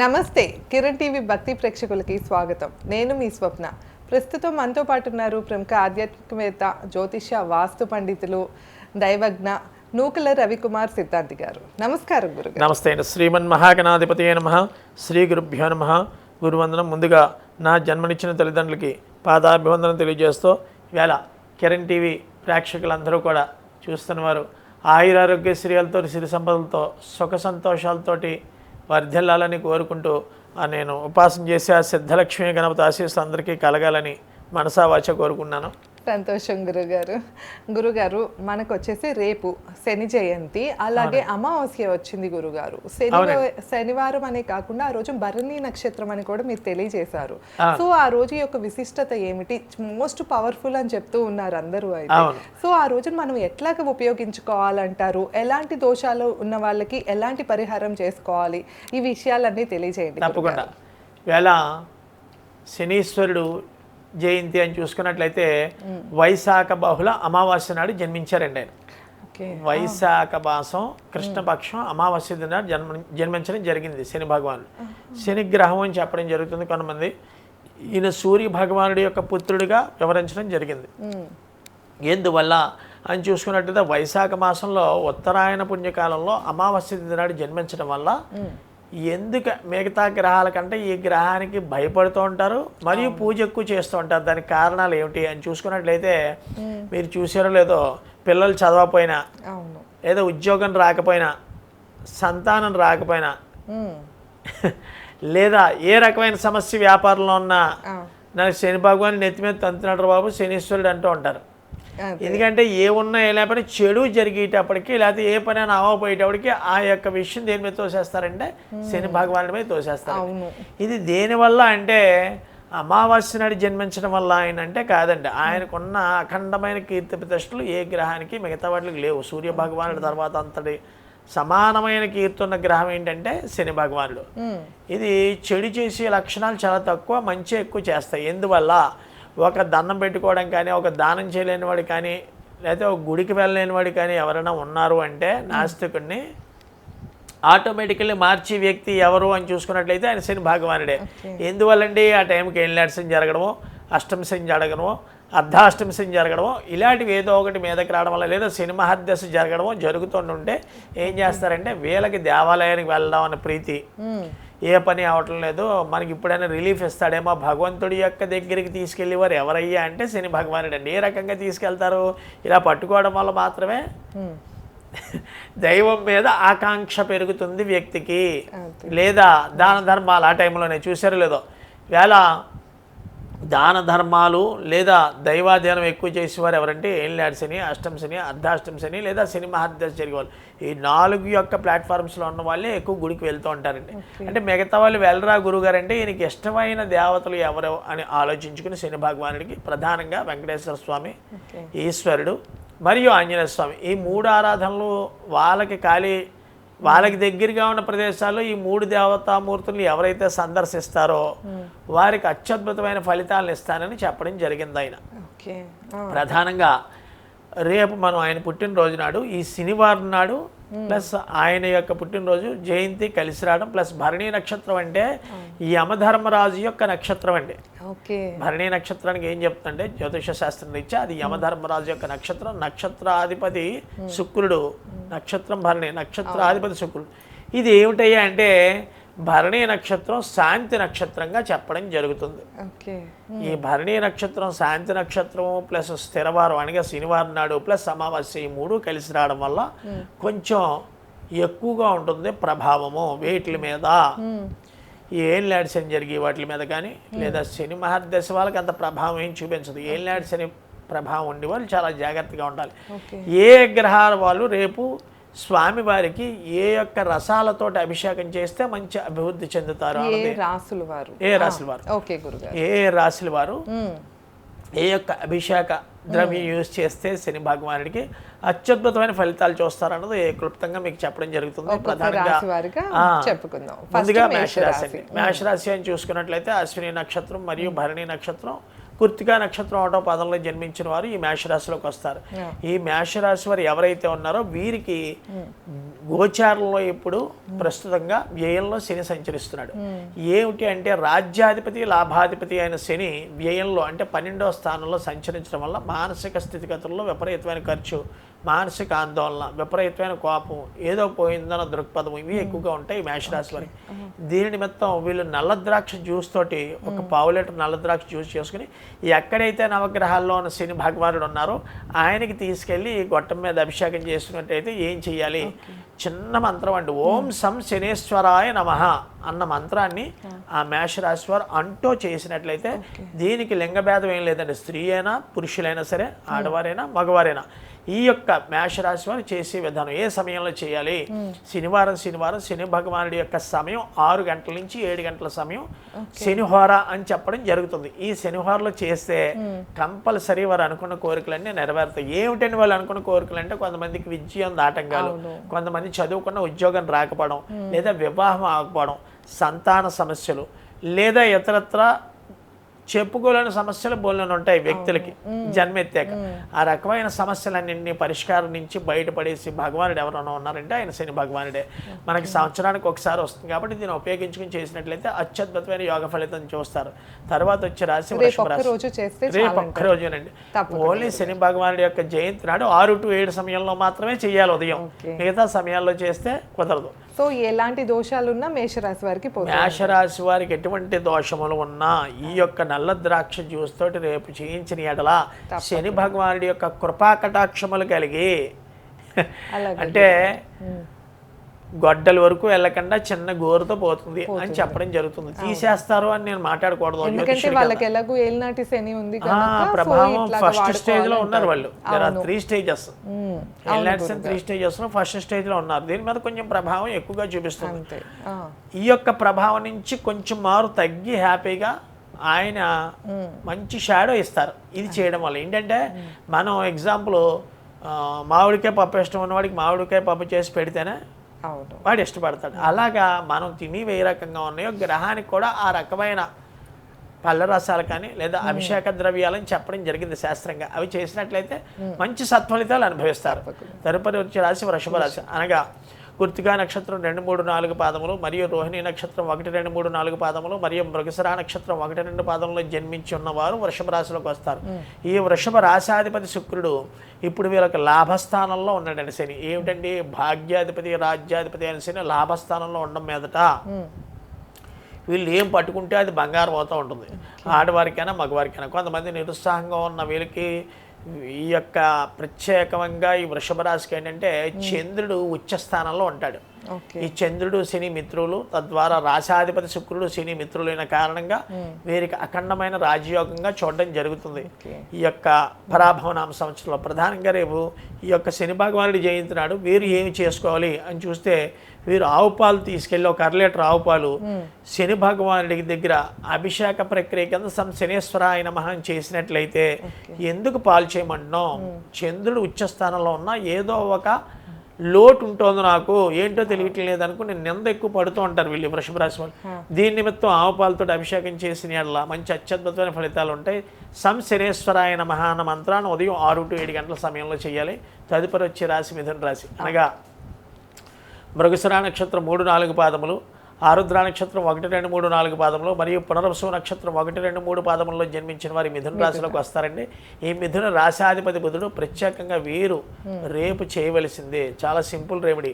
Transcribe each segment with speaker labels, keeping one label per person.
Speaker 1: నమస్తే కిరణ్ టీవీ భక్తి ప్రేక్షకులకి స్వాగతం. నేను మీ స్వప్న. ప్రస్తుతం మనతో పాటు ఉన్నారు ప్రముఖ ఆధ్యాత్మికవేత్త, జ్యోతిష, వాస్తు పండితులు, దైవజ్ఞ నూకల రవికుమార్ సిద్ధాంతి గారు. నమస్కారం గురుగారు.
Speaker 2: నమస్తే. శ్రీమన్ మహాగణాధిపతి నమః. శ్రీ గురుభ్యో నమః. గురువందనం. ముందుగా నా జన్మనిచ్చిన తల్లిదండ్రులకి పాదాభివందనం తెలియజేస్తూ ఇవాళ కిరణ్ టీవీ ప్రేక్షకులందరూ కూడా చూస్తున్నవారు ఆయురారోగ్య శ్రీలతో, సిరి సంపదలతో, సుఖ సంతోషాలతోటి వర్ధిల్లాలని కోరుకుంటూ నేను ఉపాసన చేసి ఆ సిద్ధలక్ష్మి గణపతి ఆశీస్సులు అందరికీ కలగాలని మనసా వాచ కోరుకున్నాను.
Speaker 1: సంతోషం గురుగారు. మనకు వచ్చేసి రేపు శని జయంతి, అలాగే అమావాస్య వచ్చింది గురుగారు. శనివారం అనే కాకుండా ఆ రోజు భరణి నక్షత్రం అని కూడా మీరు తెలియజేశారు. సో ఆ రోజు యొక్క విశిష్టత ఏమిటి? మోస్ట్ పవర్ఫుల్ అని చెప్తూ ఉన్నారు అందరూ. అయితే సో ఆ రోజు మనం ఎట్లాగ ఉపయోగించుకోవాలంటారు? ఎలాంటి దోషాలు ఉన్న వాళ్ళకి ఎలాంటి పరిహారం చేసుకోవాలి? ఈ విషయాలన్నీ తెలియజేయండి.
Speaker 2: తప్పకుండా. వేళ శనీశ్వరుడు జయంతి అని చూసుకున్నట్లయితే వైశాఖ బహుళ అమావాస్య నాడు జన్మించారండి ఆయన. వైశాఖ మాసం కృష్ణపక్షం అమావాస్య నాడు జన్మించడం జరిగింది శని భగవానుడు. శని గ్రహం అని చెప్పడం జరుగుతుంది. కొంతమంది ఈయన సూర్య భగవానుడి యొక్క పుత్రుడిగా వివరించడం జరిగింది. ఎందువల్ల అని చూసుకున్నట్లయితే వైశాఖ మాసంలో ఉత్తరాయణ పుణ్యకాలంలో అమావాస్య నాడు జన్మించడం వల్ల ఎందుకు మిగతా గ్రహాల కంటే ఈ గ్రహానికి భయపడుతూ ఉంటారు మరియు పూజ ఎక్కువ చేస్తూ ఉంటారు. దానికి కారణాలు ఏమిటి అని చూసుకున్నట్లయితే మీరు చూసారో లేదో, పిల్లలు చదవకపోయినా, ఏదో ఉద్యోగం రాకపోయినా, సంతానం రాకపోయినా, లేదా ఏ రకమైన సమస్య వ్యాపారంలో ఉన్నా నాకు శని భగవాన్ నెత్తి మీద తంతున్నాడు బాబు శనీశ్వరుడు అంటూ ఉంటారు. ఎందుకంటే ఏ ఉన్నా ఏ లేకపోతే చెడు జరిగేటప్పటికి, లేకపోతే ఏ పని అయినా అవ్వకపోయేటప్పటికి ఆ యొక్క విషయం దేని మీద తోసేస్తారంటే శని భగవానుడి మీద తోసేస్తారు. ఇది దేనివల్ల అంటే అమావాస్య నాడు జన్మించడం వల్ల ఆయన అంటే కాదండి. ఆయనకున్న అఖండమైన కీర్తి ప్రతిష్టలు ఏ గ్రహానికి మిగతా వాటికి లేవు. సూర్య భగవానుడి తర్వాత అంతటి సమానమైన కీర్తి ఉన్న గ్రహం ఏంటంటే శని భగవానుడు. ఇది చెడు చేసే లక్షణాలు చాలా తక్కువ, మంచి ఎక్కువ చేస్తాయి. ఎందువల్ల ఒక దండం పెట్టుకోవడం కానీ, ఒక దానం చేయలేని వాడు కానీ, లేకపోతే ఒక గుడికి వెళ్ళలేని వాడు కానీ ఎవరైనా ఉన్నారు అంటే నాస్తికుడిని ఆటోమేటికల్లీ మార్చి వ్యక్తి ఎవరు అని చూసుకున్నట్లయితే ఆయన శని భగవానుడే. ఎందువల్లండి? ఆ టైంకి ఏళ్ళనాటి శని జరగడమో, అష్టమ శని జరగడమో, అర్ధాష్టమ శని జరగడమో, ఇలాంటివి ఏదో ఒకటి మీదకి రావడం వల్ల, లేదా శని మహాదశ జరగడమో జరుగుతుంటే ఏం చేస్తారంటే వీళ్ళకి దేవాలయానికి వెళ్ళడం అనే ప్రీతి, ఏ పని అవటం లేదు, మనకి ఇప్పుడైనా రిలీఫ్ ఇస్తాడేమో, భగవంతుడి యొక్క దగ్గరికి తీసుకెళ్ళేవారు ఎవరయ్యా అంటే శని భగవానుడు అండి. ఏ రకంగా తీసుకెళ్తారు? ఇలా పట్టుకోవడం వల్ల మాత్రమే దైవం మీద ఆకాంక్ష పెరుగుతుంది వ్యక్తికి. లేదా దాన ధర్మాలు, ఆ టైంలోనే చూసారో లేదో, వేళ దాన ధర్మాలు లేదా దైవాధ్యానం ఎక్కువ చేసేవారు ఎవరంటే ఏళ్ళనాటి శని, అష్టమ శని, అర్ధాష్టమ శని, లేదా శని మహాదశ జరిగేవాళ్ళు. ఈ 4 యొక్క ప్లాట్ఫామ్స్లో ఉన్న వాళ్ళే ఎక్కువ గుడికి వెళ్తూ ఉంటారండి. అంటే మిగతా వాళ్ళు వెళ్ళరా గురుగారు అంటే ఈయనకి ఇష్టమైన దేవతలు ఎవరు అని ఆలోచించుకుని శని భగవానుడికి ప్రధానంగా వెంకటేశ్వర స్వామి, ఈశ్వరుడు మరియు ఆంజనేయ స్వామి, ఈ 3 ఆరాధనలు వాళ్ళకి దగ్గరగా ఉన్న ప్రదేశాల్లో ఈ 3 దేవతామూర్తులను ఎవరైతే సందర్శిస్తారో వారికి అత్యద్భుతమైన ఫలితాలను ఇస్తానని చెప్పడం జరిగింది ఆయన. ప్రధానంగా రేపు మనం ఆయన పుట్టినరోజు నాడు, ఈ శనివారం నాడు ప్లస్ ఆయన యొక్క పుట్టినరోజు జయంతి కలిసి రావడం, ప్లస్ భరణి నక్షత్రం అంటే ఈ యమధర్మరాజు యొక్క నక్షత్రం అండి. భరణి నక్షత్రానికి ఏం చెప్తుందంటే జ్యోతిష శాస్త్రం రీత్యా అది యమధర్మరాజు యొక్క నక్షత్రం. నక్షత్రాధిపతి శుక్రుడు, నక్షత్రం భరణి, నక్షత్రాధిపతి శుక్రుడు. ఇది ఏమిటయ్యా అంటే భరణి నక్షత్రం శాంతి నక్షత్రంగా చెప్పడం జరుగుతుంది. ఈ భరణి నక్షత్రం శాంతి నక్షత్రం ప్లస్ స్థిరవారం అనగా శనివారం నాడు ప్లస్ అమావాస్య, ఈ 3 కలిసి రావడం వల్ల కొంచెం ఎక్కువగా ఉంటుంది ప్రభావము వీటి మీద. ఈ ఏళ్ళనాటి శని జరిగే వాటి మీద కానీ, లేదా శని మహాదశ వాళ్ళకి అంత ప్రభావం ఏం చూపించదు. ఏళ్ళనాటి శని ప్రభావం ఉండి వాళ్ళు చాలా జాగ్రత్తగా ఉండాలి. ఏ గ్రహాల వాళ్ళు రేపు స్వామివారికి ఏ యొక్క రసాలతోటి అభిషేకం చేస్తే మంచి అభివృద్ధి చెందుతారు? ఏ రాశుల వారు ఏ యొక్క అభిషేక ద్రవ్యం యూజ్ చేస్తే శని భగవానుడికి అత్యద్భుతమైన ఫలితాలు చూస్తారన్నది క్లుప్తంగా మీకు చెప్పడం జరుగుతుంది. ప్రధానంగా ముందుగా మేషరాశి అని చూసుకున్నట్లయితే అశ్విని నక్షత్రం మరియు భరణి నక్షత్రం కృత్తికా నక్షత్రం 1వ పాదంలో జన్మించిన వారు ఈ మేషరాశిలోకి వస్తారు. ఈ మేషరాశి వారు ఎవరైతే ఉన్నారో వీరికి గోచారంలో ఇప్పుడు ప్రస్తుతంగా వ్యయంలో శని సంచరిస్తున్నాడు. ఏమిటి అంటే రాజ్యాధిపతి లాభాధిపతి అయిన శని వ్యయంలో అంటే 12వ స్థానంలో సంచరించడం వల్ల మానసిక స్థితిగతుల్లో విపరీతమైన ఖర్చు, మానసిక ఆందోళన, విపరీతమైన కోపం, ఏదో పోయిందన్న దృక్పథం ఇవి ఎక్కువగా ఉంటాయి మేషరాశి వారికి. దీని నిమిత్తం వీళ్ళు నల్ల ద్రాక్ష జ్యూస్ తోటి ఒక పావు లీటర్ నల్ల ద్రాక్ష జ్యూస్ చేసుకుని ఎక్కడైతే నవగ్రహాల్లో ఉన్న శని భగవానుడు ఉన్నారో ఆయనకి తీసుకెళ్ళి గొట్టం మీద అభిషేకం చేసుకున్నట్టయితే ఏం చెయ్యాలి, చిన్న మంత్రం అండి, ఓం సం శనేశ్వరాయ నమః అన్న మంత్రాన్ని ఆ మేషరాశి వారు అంటూ చేసినట్లయితే దీనికి లింగభేదం ఏం లేదండి, స్త్రీ అయినా పురుషులైనా సరే, ఆడవారైనా మగవారైనా ఈ యొక్క మేషరాశి వారు చేసే విధానం ఏ సమయంలో చేయాలి, శనివారం శని భగవానుడి యొక్క సమయం 6 గంటల నుంచి 7 గంటల సమయం శనిహోర అని చెప్పడం జరుగుతుంది. ఈ శనిహోరలో చేస్తే కంపల్సరీ వారు అనుకున్న కోరికలన్నీ నెరవేరుతాయి. ఏమిటండి వాళ్ళు అనుకున్న కోరికలు అంటే కొంతమందికి విజయం ఆటంకాలు, కొంతమంది చదువుకున్న ఉద్యోగం రాకపోవడం, లేదా వివాహం ఆగకపోవడం, సంతాన సమస్యలు, లేదా ఇతరత్ర చెప్పుకోలేని సమస్యలు బోళ్ళని ఉంటాయి వ్యక్తులకి జన్మెత్తాక. ఆ రకమైన సమస్యలన్నింటినీ పరిష్కారం నుంచి బయటపడేసి భగవానుడు ఎవరైనా ఉన్నారంటే ఆయన శని భగవానుడే. మనకి సంవత్సరానికి ఒకసారి వస్తుంది కాబట్టి దీన్ని ఉపయోగించుకుని చేసినట్లయితే అత్యద్భుతమైన యోగ ఫలితం చూస్తారు. తర్వాత వచ్చే రాశి వృషభ రాశి. రేపు ఒక్క రోజునండి. ఓన్లీ శని భగవానుడి యొక్క జయంతి నాడు 6 to 7 సమయంలో మాత్రమే చేయాలి ఉదయం, మిగతా సమయాల్లో చేస్తే కుదరదు.
Speaker 1: సో ఎలాంటి దోషాలు ఉన్నా మేషరాశి వారికి
Speaker 2: మేషరాశి వారికి ఎటువంటి దోషములు ఉన్నా ఈ యొక్క నల్ల ద్రాక్ష జ్యూస్ తోటి రేపు చేయించిన ఎడల శని భగవానుడి యొక్క కృపా కటాక్షములు కలిగి అంటే గొడ్డల వరకు వెళ్ళకుండా చిన్న గోరుతో పోతుంది అని చెప్పడం జరుగుతుంది. తీసేస్తారు అని నేను మాట్లాడకూడదు, ప్రభావం ఫస్ట్ స్టేజ్ లో ఉన్నారు వాళ్ళు. 3 stages ఏలినాటి 3 stages లో ఫస్ట్ స్టేజ్ లో ఉన్నారు. దీని మీద కొంచెం ప్రభావం ఎక్కువగా చూపిస్తుంది. ఈ యొక్క ప్రభావం నుంచి కొంచెం మారు తగ్గి హ్యాపీగా ఆయన మంచి షాడో ఇస్తారు. ఇది చేయడం వల్ల ఏంటంటే మనం ఎగ్జాంపుల్ మామిడికాయ పప్పు ఇష్టం ఉన్నవాడికి మామిడికాయ పప్పు చేసి పెడితేనే వాడు ఇష్టపడతాడు. అలాగా మనం తిని ఏ రకంగా ఉన్నాయో గ్రహానికి కూడా ఆ రకమైన పళ్ళ రసాలు కానీ లేదా అభిషేక ద్రవ్యాలని చెప్పడం జరిగింది శాస్త్రంగా. అవి చేసినట్లయితే మంచి సత్ఫలితాలు అనుభవిస్తారు. తదుపరి వచ్చే రాశి వృషభ రాశి. అనగా కృత్తికా నక్షత్రం 2, 3, 4 పాదములు మరియు రోహిణి నక్షత్రం 1, 2, 3, 4 పాదములు మరియు మృగశిర నక్షత్రం 1, 2 పాదములు జన్మించి ఉన్నవారు వృషభ రాశిలోకి వస్తారు. ఈ వృషభ రాశాధిపతి శుక్రుడు ఇప్పుడు వీళ్ళకి లాభస్థానంలో ఉన్నాడండి శని. ఏమిటండి, భాగ్యాధిపతి రాజ్యాధిపతి అయిన శని లాభస్థానంలో ఉండడం మీదట వీళ్ళు ఏం పట్టుకుంటే అది బంగారం అవుతూ ఉంటుంది. ఆడవారికైనా మగవారికైనా. కొంతమంది నిరుత్సాహంగా ఉన్న వీళ్ళకి ఈ యొక్క ప్రత్యేకంగా ఈ వృషభ రాశికి ఏంటంటే చంద్రుడు ఉచ్చ స్థానంలో ఉంటాడు. ఈ చంద్రుడు శని మిత్రులు, తద్వారా రాశాధిపతి శుక్రుడు శని మిత్రులైన కారణంగా వీరికి అఖండమైన రాజయోగంగా చూడడం జరుగుతుంది. ఈ యొక్క పరాభవనామ సంవత్సరంలో ప్రధానంగా రేపు ఈ యొక్క శని భగవానుడి జయంతి నాడు వీరు ఏమి చేసుకోవాలి అని చూస్తే వీరు ఆవు పాలు తీసుకెళ్ళి 1 లీటర్ ఆవు పాలు శని భగవానుడి దగ్గర అభిషేక ప్రక్రియ కింద శనేశ్వరాయ నమః చేసినట్లయితే, ఎందుకు పాలు చేయమంటున్నాం, చంద్రుడు ఉచ్చస్థానంలో ఉన్నా ఏదో ఒక లోటు ఉంటుంది, నాకు ఏంటో తెలియట్లేదు అనుకుని నింద ఎక్కువ పడుతూ ఉంటారు వీళ్ళు వృషభ రాశి వాళ్ళు. దీని నిమిత్తం ఆవు పాలతో అభిషేకం చేసిన యెడల మంచి అత్యద్భుతమైన ఫలితాలు ఉంటాయి. శనేశ్వరాయ నమః అన్న మంత్రాన్ని ఉదయం 6 to 7 గంటల సమయంలో చేయాలి. తదుపరి వచ్చే రాశి మిథున రాశి. అనగా మృగశిర నక్షత్రం 3, 4 పాదములు, ఆరుద్ర నక్షత్రం 1, 2, 3, 4 పాదములు మరియు పునర్వసు నక్షత్రం 1, 2, 3 పాదములలో జన్మించిన వారి మిథున రాశిలోకి వస్తారండి. ఈ మిథున రాశాధిపతి బుధుడు ప్రత్యేకంగా వీరు రేపు చేయవలసిందే చాలా సింపుల్ రెమెడీ.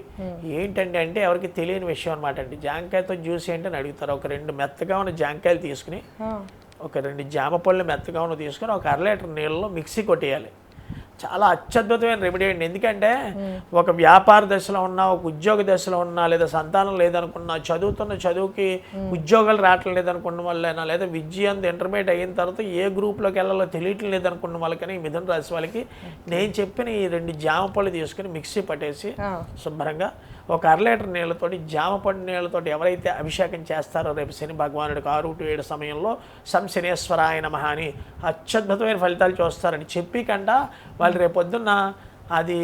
Speaker 2: ఏంటంటే అంటే ఎవరికి తెలియని విషయం అనమాట అండి. జాంకాయతో జ్యూస్ ఏంటని అడుగుతారు. ఒక 2 మెత్తగా ఉన్న జాంకాయలు తీసుకుని, ఒక 2 జామ పళ్ళు మెత్తగా ఉన్న తీసుకుని 1 1/2 లీటర్ నీళ్ళలో మిక్సీ కొట్టేయాలి. చాలా అత్యద్భుతమైన రెమెడీ అండి. ఎందుకంటే ఒక వ్యాపార దశలో ఉన్నా, ఒక ఉద్యోగ దశలో ఉన్నా, లేదా సంతానం లేదనుకున్నా, చదువుతున్న చదువుకి ఉద్యోగాలు రావటం లేదనుకున్న వాళ్ళైనా, లేదా విద్య ఇంటర్మీడియట్ అయిన తర్వాత ఏ గ్రూప్లోకి వెళ్ళాలో తెలియటం లేదనుకున్న వాళ్ళకని మిథున రాశి వాళ్ళకి నేను చెప్పిన ఈ 2 జామ పళ్ళు తీసుకుని మిక్సీ పట్టేసి శుభ్రంగా 1 1/2 లీటర్ నీళ్ళతోటి జామ పండు నీళ్ళతోటి ఎవరైతే అభిషేకం చేస్తారో రేపు శని భగవానుడికి 6 to 7 సమయంలో శనేశ్వరాయ నమః అని అత్యద్భుతమైన ఫలితాలు చూస్తారని చెప్పి కంట వాళ్ళు రేపు పొద్దున్న అది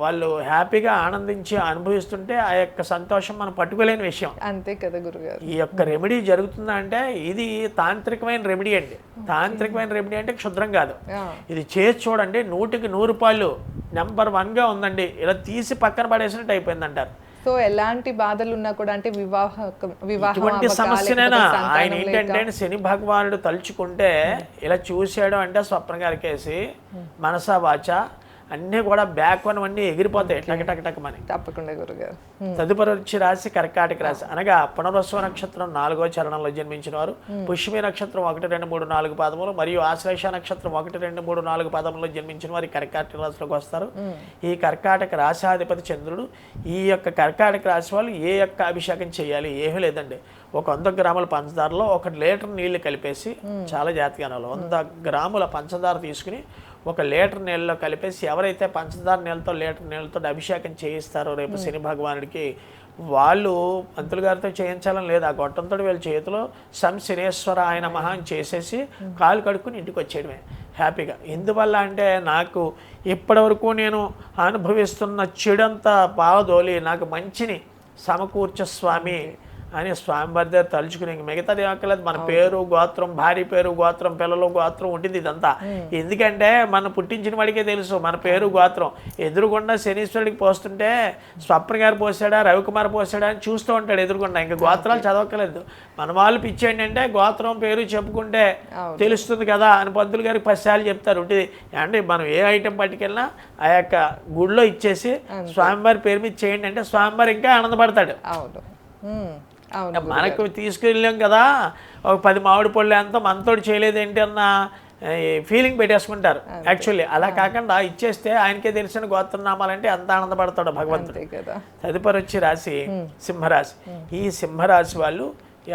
Speaker 2: వాళ్ళు హ్యాపీగా ఆనందించి అనుభవిస్తుంటే ఆ యొక్క సంతోషం మనం పట్టుకోలేని విషయం.
Speaker 1: అంతే కదా గురుగారు.
Speaker 2: ఈ యొక్క రెమెడీ జరుగుతుందా అంటే ఇది తాంత్రికమైన రెమెడీ అండి. తాంత్రికమైన రెమెడీ అంటే క్షుద్రం కాదు. ఇది చేసి చూడండి, 100కి 100 రూపాయలు నెంబర్ 1గా ఉందండి. ఇలా తీసి పక్కన పడేసినట్టు అయిపోయింది అంటారు.
Speaker 1: సో ఎలాంటి బాధలు ఉన్నా కూడా అంటే
Speaker 2: ఇటువంటి సమస్యనైనా ఆయన ఏంటంటే శని భగవానుడు తలుచుకుంటే ఇలా చూశాడు అంటే స్వప్న గారికేసి మనసా వాచ అన్నీ కూడా బ్యాక్ అన్నీ ఎగిరిపోతాయి టకటకటకమని.
Speaker 1: తప్పకుండా గురుగారు.
Speaker 2: తదుపరి వచ్చి రాశి కర్కాటక రాశి, అనగా పునర్వసు నక్షత్రం 4వ చరణంలో జన్మించిన వారు, పుష్యమి నక్షత్రం 1, 2, 3, 4 పాదములు మరియు ఆశ్లేష నక్షత్రం 1, 2, 3, 4 పాదముల్లో జన్మించిన వారు కర్కాటక రాశిలోకి వస్తారు. ఈ కర్కాటక రాశాధిపతి చంద్రుడు. ఈ యొక్క కర్కాటక రాశి వాళ్ళు ఏ యొక్క అభిషేకం చేయాలి? ఏమీ లేదండి. ఒక 100 గ్రాముల పంచదారలో 1 లీటర్ నీళ్లు కలిపేసి, చాలా జాతిగా 100 గ్రాముల పంచదార తీసుకుని 1 లీటర్ నీళ్ళలో కలిపేసి ఎవరైతే పంచదార నీళ్ళతో లీటర్ నీళ్ళతో అభిషేకం చేయిస్తారో రేపు శని భగవానుడికి, వాళ్ళు పంతులు గారితో చేయించాలని లేదు. ఆ గొట్టంతో వీళ్ళ చేతిలో శనేశ్వర ఆయన మహాన్ చేసేసి కాలు కడుక్కుని ఇంటికి వచ్చేయడమే హ్యాపీగా. ఎందువల్ల అంటే నాకు ఇప్పటివరకు నేను అనుభవిస్తున్న చెడంతా పావదోలి నాకు మంచిని సమకూర్చ స్వామి అని స్వామివారి దగ్గర తలుచుకుని మిగతాది ఏమక్కర్లేదు. మన పేరు గోత్రం, భార్య పేరు గోత్రం, పిల్లలు గోత్రం ఉంటుంది ఇదంతా. ఎందుకంటే మనం పుట్టించిన వాడికే తెలుసు మన పేరు గోత్రం. ఎదురుగుండా శనీశ్వరుడికి పోస్తుంటే స్వప్న గారు పోసాడా, రవికుమార్ పోసాడా అని చూస్తూ ఉంటాడు ఎదురుగుండా. ఇంకా గోత్రాలు చదవక్కర్లేదు. మన వాళ్ళు పిచ్చేయండి అంటే గోత్రం పేరు చెప్పుకుంటే తెలుస్తుంది కదా అని పంతులు గారికి 10 సార్లు చెప్తారు. ఉంటుంది అంటే మనం ఏ ఐటెం పట్టుకెళ్ళినా ఆ యొక్క గుడిలో ఇచ్చేసి స్వామివారి పేరు మీద చేయండి అంటే స్వామివారి ఇంకా ఆనందపడతాడు. మనకు తీసుకెళ్ళాం కదా, ఒక 10 మామిడి పళ్ళు ఎంత మనతోటి చేయలేదేంటి అన్న ఫీలింగ్ పెట్టేసుకుంటారు. యాక్చువల్లీ అలా కాకుండా ఇచ్చేస్తే ఆయనకే తెలిసిన గోత్రనామాలంటే అంత ఆనందపడతాడు భగవంతుడు. తదుపరి వచ్చి రాశి సింహరాశి. ఈ సింహరాశి వాళ్ళు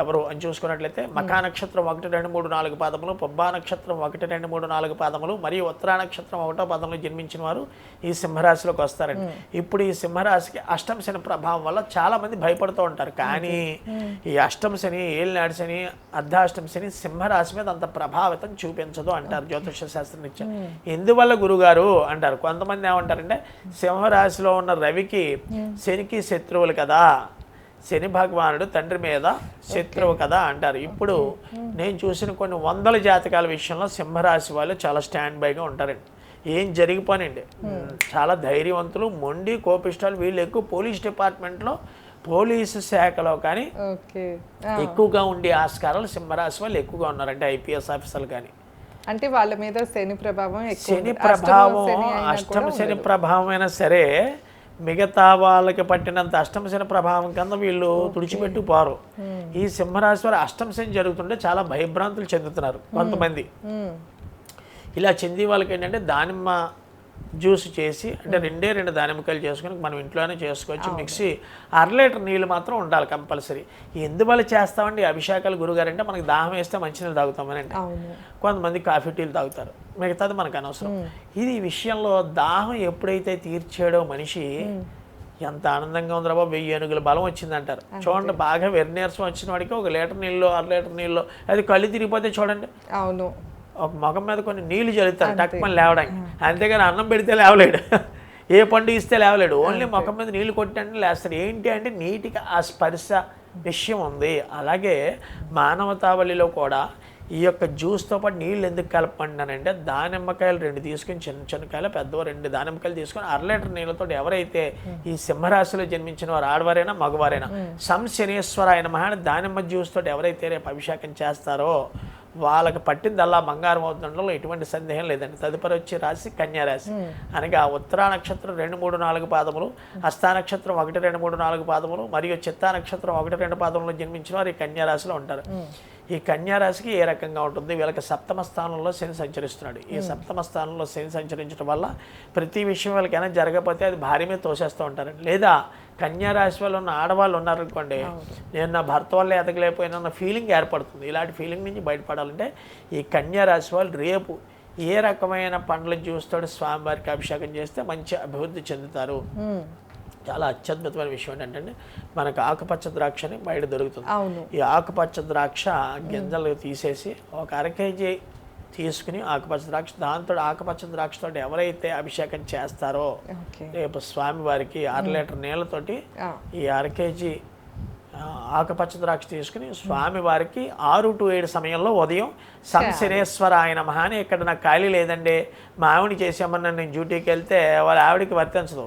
Speaker 2: ఎవరు అని చూసుకున్నట్లయితే మఖా నక్షత్రం 1, 2, 3, 4 పాదములు, పొబ్బా నక్షత్రం 1, 2, 3, 4 పాదములు మరియు ఉత్తరా నక్షత్రం 1వ పాదంలో జన్మించిన వారు ఈ సింహరాశిలోకి వస్తారండి. ఇప్పుడు ఈ సింహరాశికి అష్టమ శని ప్రభావం వల్ల చాలా మంది భయపడుతూ ఉంటారు. కానీ ఈ అష్టమ శని, ఏళ్ళనాడు శని, అర్ధాష్టమ శని సింహరాశి మీద అంత ప్రభావితం చూపించదు అంటారు జ్యోతిష శాస్త్రరీత్యా. ఎందువల్ల గురుగారు అంటారు. కొంతమంది ఏమంటారంటే సింహరాశిలో ఉన్న రవికి శనికి శత్రువులు కదా, శని భగవానుడు తండ్రి మీద శత్రువు కదా అంటారు. ఇప్పుడు నేను చూసిన కొన్ని 100 జాతకాల విషయంలో సింహరాశి వాళ్ళు చాలా స్టాండ్ బైగా ఉంటారండి. ఏం జరిగిపోనండి, చాలా ధైర్యవంతులు, మొండి, కోపిష్టాలు. వీళ్ళు ఎక్కువ పోలీస్ డిపార్ట్మెంట్లో, పోలీసు శాఖలో కానీ ఎక్కువగా ఉండే ఆస్కారాలు సింహరాశి వాళ్ళు ఎక్కువగా ఉన్నారంటే ఐపీఎస్ ఆఫీసర్లు కానీ.
Speaker 1: అంటే వాళ్ళ మీద శని ప్రభావం,
Speaker 2: శని ప్రభావం, అష్టమ శని ప్రభావం అయినా సరే మిగతా వాళ్ళకి పట్టినంత అష్టమ శని ప్రభావం కింద వీళ్ళు తుడిచిపెట్టుకుపోరు. ఈ సింహరాశి వారు అష్టమ శని జరుగుతుంటే చాలా భయభ్రాంతులు చెందుతున్నారు కొంతమంది. ఇలా చెంది వాళ్ళకి ఏంటంటే దానిమ్మ జ్యూస్ చేసి, అంటే 2 దానిమ్మకాయలు చేసుకుని మనం ఇంట్లోనే చేసుకోవచ్చు. మిక్సీ 1/2 లీటర్ నీళ్ళు మాత్రం ఉండాలి కంపల్సరీ. ఎందువల్ల చేస్తామండి అభిషేకాలు గురుగారు అంటే మనకి దాహం వేస్తే మంచినీళ్ళు తాగుతామని అంటే. కొంతమంది కాఫీ టీలు తాగుతారు, మిగతాది మనకు అనవసరం. ఇది విషయంలో దాహం ఎప్పుడైతే తీర్చాడో మనిషి ఎంత ఆనందంగా ఉందిరా బాబు, 1000 ఏనుగుల బలం వచ్చిందంటారు. చూడండి, బాగా వెర్నీరసం వచ్చిన వాడికి 1 లీటర్ నీళ్ళు, 1/2 లీటర్ నీళ్ళు, అది కళ్ళు తిరిగిపోతే చూడండి ఒక ముఖం మీద కొన్ని నీళ్లు చల్లుతారు టక్మని లేవడానికి. అంతేగాని అన్నం పెడితే లేవలేడు, ఏ పండు ఇస్తే లేవలేడు. ఓన్లీ ముఖం మీద నీళ్లు కొట్టండి లేస్తాడు. ఏంటి అంటే నీటికి ఆ స్పర్శ విషయం ఉంది. అలాగే మానవతావళిలో కూడా ఈ యొక్క జ్యూస్తో పాటు నీళ్ళు ఎందుకు కలపండి అంటే దానిమ్మకాయలు 2 తీసుకుని, చిన్న కాయలు పెద్దవ 2 దానిమ్మకాయలు తీసుకొని 1/2 లీటర్ నీళ్ళతో ఎవరైతే ఈ సింహరాశిలో జన్మించిన వారు ఆడవారైనా మగవారైనా శనేశ్వర ఆయన మహాని దానిమ్మ జ్యూస్ తోటి ఎవరైతే రేపు అభిషేకం చేస్తారో వాళ్ళకి పట్టిందల్లా బంగారం అవుతుండలో ఎటువంటి సందేహం లేదండి. తదుపరి వచ్చే రాశి కన్యారాశి. అనగా ఉత్తరా నక్షత్రం 2, 3, 4 పాదములు, హస్తా నక్షత్రం 1, 2, 3, 4 పాదములు మరియు చిత్తా నక్షత్రం 1, 2 పాదములు జన్మించిన వారు ఈ కన్యారాశిలో ఉంటారు. ఈ కన్యారాశికి ఏ రకంగా ఉంటుంది? వీళ్ళకి సప్తమ స్థానంలో శని సంచరిస్తున్నాడు. ఈ సప్తమ స్థానంలో శని సంచరించడం వల్ల ప్రతి విషయం వాళ్ళకైనా జరగకపోతే అది భారీ మీద తోసేస్తూ ఉంటారండి. లేదా కన్యారాశి వాళ్ళు ఉన్న ఆడవాళ్ళు ఉన్నారనుకోండి, నేను నా భర్త వల్ల ఎదగలేకపోయినా ఫీలింగ్ ఏర్పడుతుంది. ఇలాంటి ఫీలింగ్ నుంచి బయటపడాలంటే ఈ కన్యారాశి వాళ్ళు రేపు ఏ రకమైన పండ్ల జ్యూస్తోటి స్వామివారికి అభిషేకం చేస్తే మంచి అభివృద్ధి చెందుతారు. చాలా అత్యద్భుతమైన విషయం ఏంటంటే మనకు ఆకుపచ్చ ద్రాక్ష అని బయట దొరుకుతుంది. ఈ ఆకుపచ్చ ద్రాక్ష గింజలు తీసేసి ఒక 1/2 కేజీ తీసుకుని ఆకుపచ్చ ద్రాక్ష, దాంతో ఆకుపచ్చ ద్రాక్షతో ఎవరైతే అభిషేకం చేస్తారో
Speaker 1: ఓకే.
Speaker 2: రేపు స్వామివారికి 1/2 లీటర్ నీళ్ళతోటి ఈ 1/2 కేజీ ఆకుపచ్చ ద్రాక్ష తీసుకుని స్వామివారికి 6 to 7 సమయంలో ఉదయం శనేశ్వరాయ నమః అని, ఇక్కడ నాకు ఖాళీ లేదండి మా ఆవిడ చేసామని నేను డ్యూటీకి వెళ్తే వాళ్ళ ఆవిడకి వర్తించదు,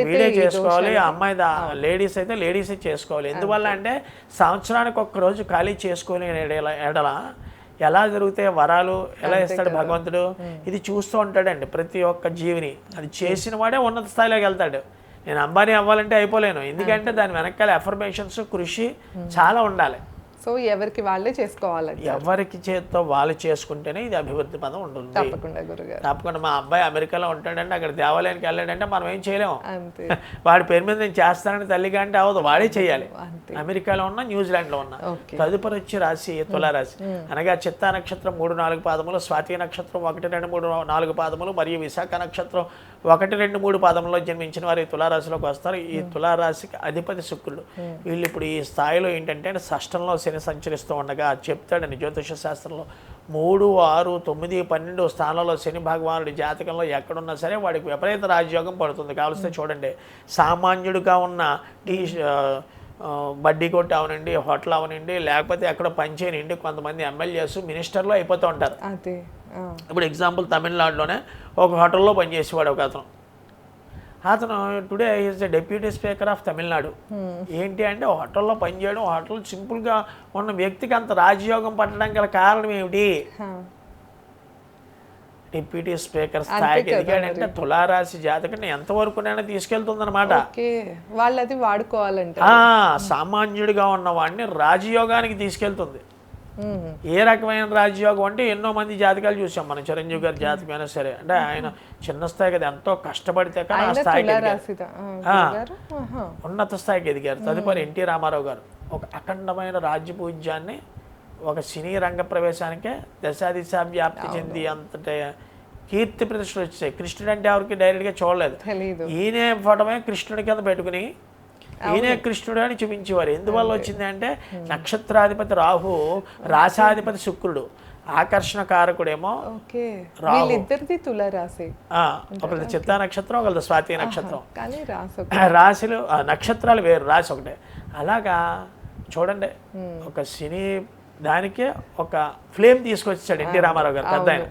Speaker 2: వీడే చేసుకోవాలి, అమ్మాయి లేడీస్ అయితే లేడీసే చేసుకోవాలి. ఎందువల్ల అంటే సంవత్సరానికి ఒక్క రోజు ఖాళీ చేసుకోలేని ఎడల ఎలా జరుగుతాయి వరాలు, ఎలా ఇస్తాడు భగవంతుడు, ఇది చూస్తూ ఉంటాడండి ప్రతి ఒక్క జీవిని. అది చేసిన వాడే ఉన్నత స్థాయిలోకి వెళ్తాడు. నేను అంబానీ అవ్వాలంటే అయిపోలేను, ఎందుకంటే దాని వెనకాల ఎఫర్మేషన్స్, కృషి చాలా ఉండాలి.
Speaker 1: సో ఎవరికి వాళ్ళే చేసుకోవాలండి,
Speaker 2: ఎవరికి చేత్తో వాళ్ళు చేసుకుంటేనే ఇది అభివృద్ధి పదం ఉంటుంది.
Speaker 1: తప్పకుండా గురుగారు.
Speaker 2: తప్పకుండా మా అబ్బాయి అమెరికాలో ఉంటాడంటే అక్కడ దేవాలయానికి వెళ్ళాడంటే మనం ఏం చేయలేము.
Speaker 1: అంతే.
Speaker 2: వాడి పేరు మీద నేను చేస్తానని తల్లిగా అంటే అవదు, వాడే చేయాలి. అమెరికాలో ఉన్నా, న్యూజిలాండ్లో ఉన్నా. తదుపరి వచ్చి రాశి తులారాశి, అనగా చిత్తా నక్షత్రం 3, 4 పాదములు, స్వాతి నక్షత్రం 1, 2, 3, 4 పాదములు మరియు విశాఖ నక్షత్రం 1, 2, 3 పాదంలో జన్మించిన వారు ఈ తులారాశిలోకి వస్తారు. ఈ తులారాశికి అధిపతి శుక్రుడు. వీళ్ళు ఇప్పుడు ఈ స్థాయిలో ఏంటంటే షష్టంలో శని సంచరిస్తూ ఉండగా చెప్తాడని జ్యోతిష శాస్త్రంలో 3, 6, 9, 12 స్థానాల్లో శని భగవానుడి జాతకంలో ఎక్కడున్నా సరే వాడికి విపరీత రాజయోగం పడుతుంది. కావలిస్తే చూడండి, సామాన్యుడిగా ఉన్న బడ్డీ కొట్టు అవనండి, హోటల్ అవనండి, లేకపోతే ఎక్కడ పనిచేయనండి, కొంతమంది ఎమ్మెల్యేస్ మినిస్టర్లు అయిపోతూ ఉంటారు. ఇప్పుడు ఎగ్జాంపుల్ తమిళనాడులోనే ఒక హోటల్లో పనిచేసేవాడు ఒక అతను today is the deputy speaker of Tamil Nadu. ఏంటి అంటే హోటల్లో పనిచేయడం, హోటల్ సింపుల్గా ఉన్న వ్యక్తికి అంత రాజయోగం పట్టడం గల కారణం ఏమిటి? డిప్యూటీ స్పీకర్ స్థాయికి ఎదిగాడంటే తులారాశి జాతకాన్ని ఎంతవరకునైనా తీసుకెళ్తుందన్నమాట.
Speaker 1: వాళ్ళది వాడుకోవాలంటే
Speaker 2: సామాన్యుడిగా ఉన్న వాడిని రాజయోగానికి తీసుకెళ్తుంది. ఏ రకమైన రాజయోగం అంటే ఎన్నో మంది జాతకాలు చూసాం మనం. చిరంజీవి గారి జాతకం అయినా సరే, అంటే ఆయన చిన్న స్థాయి కదా, ఎంతో కష్టపడితే కానీ ఆ స్థాయికి ఉన్నత స్థాయికి ఎదిగారు. తదుపరి ఎన్టీ రామారావు గారు ఒక అఖండమైన రాజ్యపూజ్యాన్ని ఒక సినీ రంగ ప్రవేశానికే దశాదిశ వ్యాప్తి చెంది అంతటే కీర్తి ప్రతిష్టలు వచ్చాయి. కృష్ణుడు అంటే ఎవరికి డైరెక్ట్గా చూడలేదు, ఈయనే ఫోటోమే కృష్ణుడి కింద పెట్టుకుని ఈయనే కృష్ణుడు అని చూపించేవారు. ఎందువల్ల వచ్చింది అంటే నక్షత్రాధిపతి రాహు, రాశాధిపతి శుక్రుడు, ఆకర్షణ కారకుడేమో రాహు. ఒకరిది చిత్తా నక్షత్రం, ఒకరిది స్వాతి నక్షత్రం. రాశులు నక్షత్రాలు వేరు, రాశి ఒకటే. అలాగా చూడండి, ఒక సినీ దానికే ఒక ఫ్లేమ్ తీసుకొచ్చాడు ఎన్టీ రామారావు గారు పెద్ద ఆయన.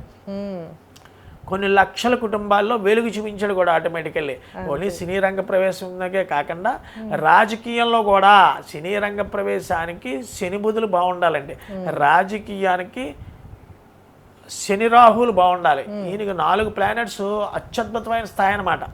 Speaker 2: కొన్ని లక్షల కుటుంబాల్లో వెలుగు చూపించాడు కూడా ఆటోమేటికల్లీ. ఓన్లీ సినీ రంగ ప్రవేశంకే కాకుండా రాజకీయంలో కూడా సినీ రంగ ప్రవేశానికి శని బుధులు బాగుండాలండి, రాజకీయానికి శని రాహువులు బాగుండాలి. ఈయనకి 4 ప్లానెట్స్ అత్యద్భుతమైన స్థాయి అన్నమాట.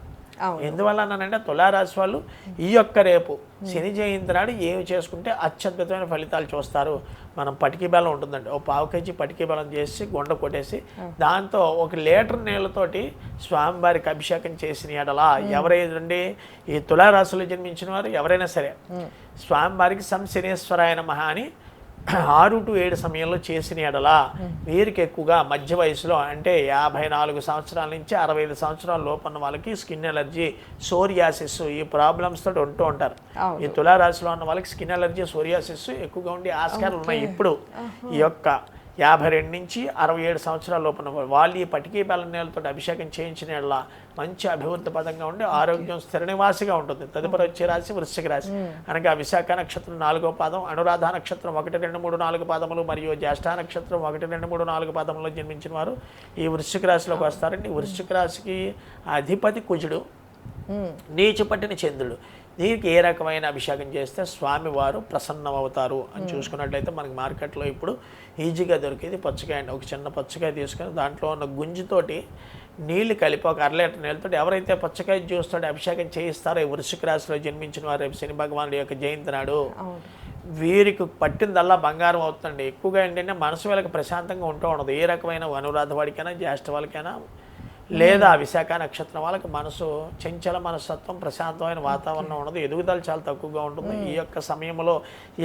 Speaker 2: ఎందువల్ల అన్నానంటే తులారాశి వాళ్ళు ఈ యొక్క రేపు శని జయంతి నాడు ఏమి చేసుకుంటే అత్యద్భుతమైన ఫలితాలు చూస్తారు. మనం పటికి బెల్లం ఉంటుందండి, ఓ 1/2 కేజీ పటికి బెల్లం చేసి గుండ కొట్టేసి దాంతో 1 లీటర్ నీళ్ళతోటి స్వామివారికి అభిషేకం చేసిన ఎడలా ఎవరైనా ఈ తులారాశిలో జన్మించిన వారు ఎవరైనా సరే స్వామివారికి శనేశ్వరాయ నమః అని 6 to 7 సమయంలో చేసిన ఎడలా వీరికి ఎక్కువగా మధ్య వయసులో అంటే 54 సంవత్సరాల నుంచి 65 సంవత్సరాల లోపల వాళ్ళకి స్కిన్ ఎలర్జీ, సోరియాసిస్ ఈ ప్రాబ్లమ్స్ తోటి ఉంటూ ఉంటారు. ఈ తులారాశిలో ఉన్న వాళ్ళకి స్కిన్ ఎలర్జీ, సోరియాసిస్ ఎక్కువగా ఉండే ఆస్కారాలు ఉన్నాయి. ఇప్పుడు ఈ యొక్క 52 నుంచి 67 సంవత్సరాల లోపల వాళ్ళు ఈ పటికీ బెల్లం నీళ్ళతో అభిషేకం చేయించిన ఎడల మంచి అభివృద్ధి పదంగా ఉండి ఆరోగ్యం స్థిర నివాసిగా ఉంటుంది. తదుపరి వచ్చే రాశి వృశ్చిక రాశి, అనగా విశాఖ నక్షత్రం 4వ పాదం, అనురాధ నక్షత్రం 1, 2, 3, 4 పాదములు మరియు జ్యేష్ఠ నక్షత్రం 1, 2, 3, 4 పాదములో జన్మించిన వారు ఈ వృశ్చిక రాశిలోకి వస్తారండి. వృశ్చిక రాశికి అధిపతి కుజుడు, నీచు పట్టిన చంద్రుడు. దీనికి ఏ రకమైన అభిషేకం చేస్తే స్వామివారు ప్రసన్నమవుతారు అని చూసుకున్నట్లయితే మనకి మార్కెట్లో ఇప్పుడు ఈజీగా దొరికేది పచ్చకాయ అండి. ఒక చిన్న పచ్చకాయ తీసుకొని దాంట్లో ఉన్న గుంజితోటి నీళ్లు కలిపి 1/2 లీటర్ నీళ్ళతో ఎవరైతే పచ్చకాయ జ్యూస్ తోటి అభిషేకం చేయిస్తారో ఈ వృశ్చిక రాశిలో జన్మించిన వారు రేపు శని భగవానుడి యొక్క జయంతి నాడు వీరికి పట్టిందల్లా బంగారం అవుతుందండి. ఎక్కువగా ఏంటంటే మనసు వీళ్ళకి ప్రశాంతంగా ఉంటూ ఉండదు. ఏ రకమైన అనురాధ వాడికైనా జ్యేష్ఠ వాళ్ళకైనా లేదా విశాఖ నక్షత్రం వాళ్ళకి మనసు చంచల మనస్తత్వం, ప్రశాంతమైన వాతావరణం ఉండదు, ఎదుగుదల చాలా తక్కువగా ఉంటుంది. ఈ యొక్క సమయంలో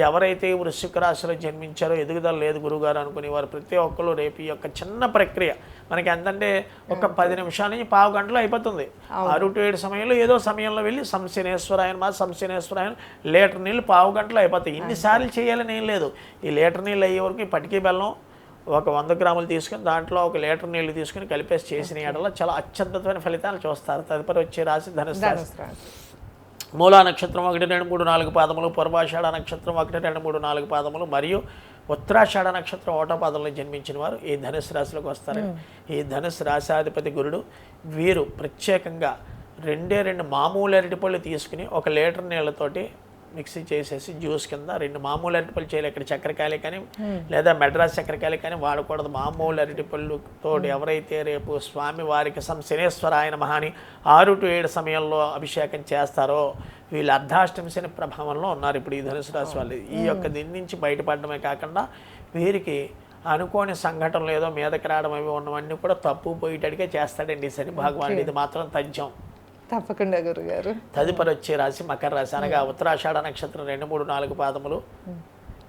Speaker 2: ఎవరైతే వృశ్చిక రాశిలో జన్మించారో ఎదుగుదల లేదు గురుగారు అనుకునే వారు ప్రతి ఒక్కరు రేపు ఈ యొక్క చిన్న ప్రక్రియ మనకి ఎంతంటే ఒక 10 నిమిషాల నుంచి 1/2 గంటలో అయిపోతుంది. 6 to 7 సమయంలో ఏదో సమయంలో వెళ్ళి శనేశ్వరాయన లీటర్ నీళ్ళు 1/2 గంటలో అయిపోతాయి. ఇన్నిసార్లు చేయాలని ఏం లేదు. ఈ లీటర్ నీళ్ళు అయ్యే వరకు ఈ పటికీ బెల్లం ఒక 100 గ్రాములు తీసుకుని దాంట్లో 1 లీటర్ నీళ్లు తీసుకుని కలిపేసి చేసిన ఎడల చాలా అత్యద్భుతమైన ఫలితాలు చూస్తారు. తదుపరి వచ్చే రాశి ధనుసు రాశి.
Speaker 1: ధనుసు రాశి.
Speaker 2: మూలా నక్షత్రం 1, 2, 3, 4 పాదములు, పూర్వాషాఢ నక్షత్రం 1, 2, 3, 4 పాదములు మరియు ఉత్తరాషాఢ నక్షత్రం 1వ పాదంలో జన్మించిన వారు ఈ ధనుసు రాశిలోకి వస్తారు. ఈ ధనుసు రాశాధిపతి గురుడు. వీరు ప్రత్యేకంగా 2 మామూలు అరటిపళ్ళు తీసుకుని 1 లీటర్ నీళ్ళతోటి మిక్సీ చేసేసి జ్యూస్ కింద 2 మామూలు అరటిపళ్ళు చేయాలి. ఇక్కడ చక్కెరకాయలు కానీ లేదా మెడ్రాస్ చక్కెరకాయలు కానీ వాడకూడదు. మామూలు అరటిపళ్ళుతో ఎవరైతే రేపు స్వామి వారికి శనేశ్వరాయ నమః అని 6 to 7 సమయంలో అభిషేకం చేస్తారో వీళ్ళు అర్ధాష్టమి శని ప్రభావంలో ఉన్నారు ఇప్పుడు ఈ ధనుసు రాశి వాళ్ళు. ఈ యొక్క దీని నుంచి బయటపడడమే కాకుండా వీరికి అనుకోని సంఘటనలు ఏదో మీదకి రావడం అవి ఉన్నవన్నీ కూడా తప్పు పోయేటడిగే చేస్తాడండి శని భగవానుడు. ఇది మాత్రం తథ్యం.
Speaker 1: తప్పకుండా గురుగారు.
Speaker 2: తదుపరి వచ్చే రాశి మకర రాశి. అనగా ఉత్తరాషాఢ నక్షత్రం 2, 3, 4 పాదములు,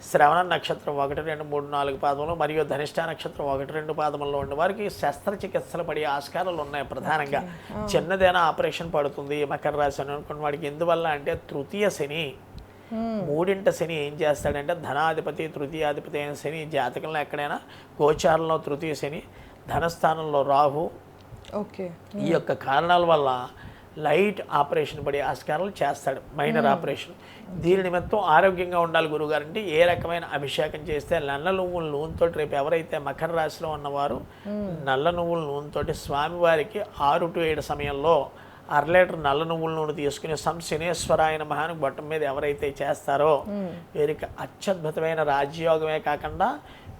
Speaker 2: శ్రవణ నక్షత్రం 1, 2, 3, 4 పాదములు మరియు ధనిష్ట నక్షత్రం 1, 2 పాదముల్లో ఉన్న వారికి శస్త్రచికిత్సలు పడే ఆస్కారాలు ఉన్నాయి. ప్రధానంగా చిన్నదైనా ఆపరేషన్ పడుతుంది మకర రాశి అని అనుకున్న వాడికి. ఎందువల్ల అంటే తృతీయ శని, 3వ శని ఏం చేస్తాడంటే ధనాధిపతి తృతీయాధిపతి అయిన శని జాతకంలో ఎక్కడైనా గోచారంలో తృతీయ శని, ధనస్థానంలో రాహు, ఈ యొక్క కారణాల వల్ల లైట్ ఆపరేషన్ పడే ఆస్కారాలు చేస్తాడు, మైనర్ ఆపరేషన్. దీని నిమిత్తం ఆరోగ్యంగా ఉండాలి గురుగారు. అంటే ఏ రకమైన అభిషేకం చేస్తే నల్ల నువ్వుల నూనెతో రేపు ఎవరైతే మకర రాశిలో ఉన్నవారు నల్ల నువ్వుల నూనెతోటి స్వామివారికి 6 to 7 సమయంలో 1/2 లీటర్ నల్ల నువ్వుల నూనె తీసుకుని శనేశ్వరాయ నమః అని బొట్టం మీద ఎవరైతే చేస్తారో వీరికి అత్యద్భుతమైన రాజ్యయోగమే కాకుండా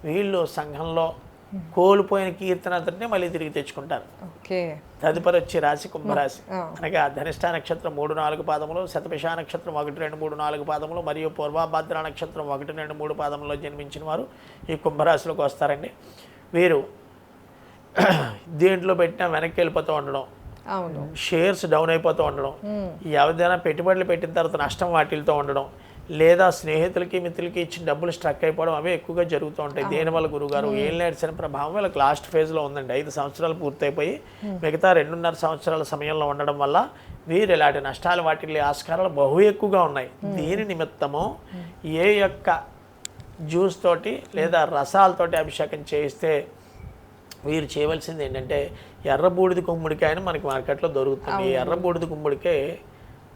Speaker 2: వీళ్ళు సంఘంలో కోల్పోయిన కీర్తన అంతటినీ మళ్ళీ తిరిగి తెచ్చుకుంటారు. తదుపరి వచ్చే రాశి కుంభరాశి. అనగా ధనిష్ట నక్షత్రం 3, 4 పాదములు, శతభిష నక్షత్రం 1, 2, 3, 4 పాదములు మరియు పూర్వభద్ర నక్షత్రం 1, 2, 3 పాదముల్లో జన్మించిన వారు ఈ కుంభరాశిలోకి వస్తారండి. వీరు దేంట్లో పెట్టినా వెనక్కి వెళ్ళిపోతూ ఉండడం, షేర్స్ డౌన్ అయిపోతూ ఉండడం, ఎవరైనా పెట్టుబడులు పెట్టిన తర్వాత నష్టం వాటిల్తో ఉండడం, లేదా స్నేహితులకి మిత్రులకి ఇచ్చిన డబ్బులు స్ట్రక్ అయిపోవడం అవే ఎక్కువగా జరుగుతూ ఉంటాయి. దేనివల్ల గురుగారు ఏం లేని ప్రభావం వీళ్ళకి లాస్ట్ ఫేజ్లో ఉందండి. 5 సంవత్సరాలు పూర్తయిపోయి మిగతా 2.5 సంవత్సరాల సమయంలో ఉండడం వల్ల వీరు ఇలాంటి నష్టాలు వాటిల్లి ఆస్కారాలు బహు ఎక్కువగా ఉన్నాయి. దీని నిమిత్తము ఏ యొక్క జ్యూస్ తోటి లేదా రసాలతోటి అభిషేకం చేయిస్తే వీరు చేయవలసింది ఏంటంటే ఎర్ర బూడిద గుమ్మడికాయని మనకి మార్కెట్లో దొరుకుతుంది. ఎర్ర బూడిద గుమ్మడికాయ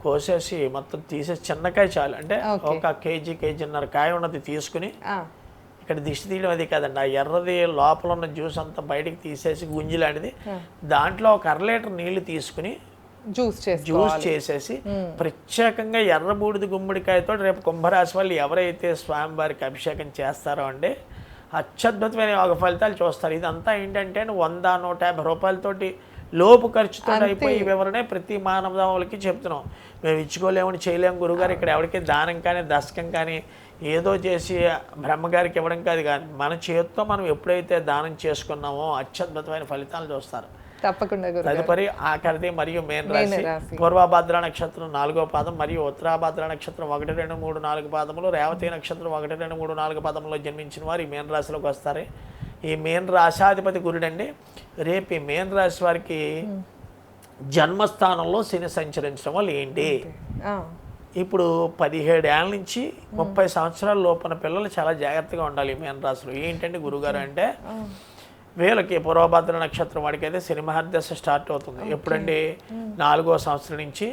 Speaker 2: కోసేసి మొత్తం తీసేసి చిన్నకాయ చాలు, అంటే 1 కేజీన్నర కాయ ఉన్నది తీసుకుని, ఇక్కడ దిష్టి తీయడం అది కాదండి, ఆ ఎర్రది లోపల ఉన్న జ్యూస్ అంతా బయటికి తీసేసి గుంజి లాంటిది దాంట్లో 1/2 లీటర్ నీళ్లు తీసుకుని జ్యూస్ చేసేసి ప్రత్యేకంగా ఎర్ర బూడిద గుమ్మడికాయతో రేపు కుంభరాశి వాళ్ళు ఎవరైతే స్వామివారికి అభిషేకం చేస్తారో అండి అత్యద్భుతమైన యోగ ఫలితాలు చూస్తారు. ఇదంతా ఏంటంటే 100-150 రూపాయలతోటి లోపు ఖర్చుతో అయిపోయి వివరణే ప్రతి మానవులకి చెప్తున్నాం. మేము ఇచ్చుకోలేమని చేయలేము గురుగారు. ఇక్కడ ఎవరికి దానం కానీ దశకం కానీ ఏదో చేసి బ్రహ్మగారికి ఇవ్వడం కాదు, కానీ మన చేతితో మనం ఎప్పుడైతే దానం చేసుకున్నామో అత్యద్భుతమైన ఫలితాలు చూస్తారు.
Speaker 1: తప్పకుండా.
Speaker 2: తదుపరి ఆఖరిది మరియు మేన్ రాశి. పూర్వభద్ర నక్షత్రం 4వ పాదం మరియు ఉత్తరాభద్ర నక్షత్రం 1, 2, 3, 4 పాదములు, రేవతి నక్షత్రం 1, 2, 3, 4 పాదములో జన్మించిన వారు ఈ మేన్ రాశిలోకి వస్తారు. ఈ మేన్ రాశాధిపతి గురుడండి. రేపు ఈ మేన్ రాశి వారికి జన్మస్థానంలో శని సంచరించడం వల్ల ఏంటి, ఇప్పుడు 17 ఏళ్ళ నుంచి 30 సంవత్సరాల లోపల పిల్లలు చాలా జాగ్రత్తగా ఉండాలి. మేన్ రాశిలో ఏంటంటే గురుగారు అంటే వీళ్ళకి పూర్వభద్ర నక్షత్రం వాడికి అయితే శని మహర్దశ స్టార్ట్ అవుతుంది. ఎప్పుడండి 4వ సంవత్సరం నుంచి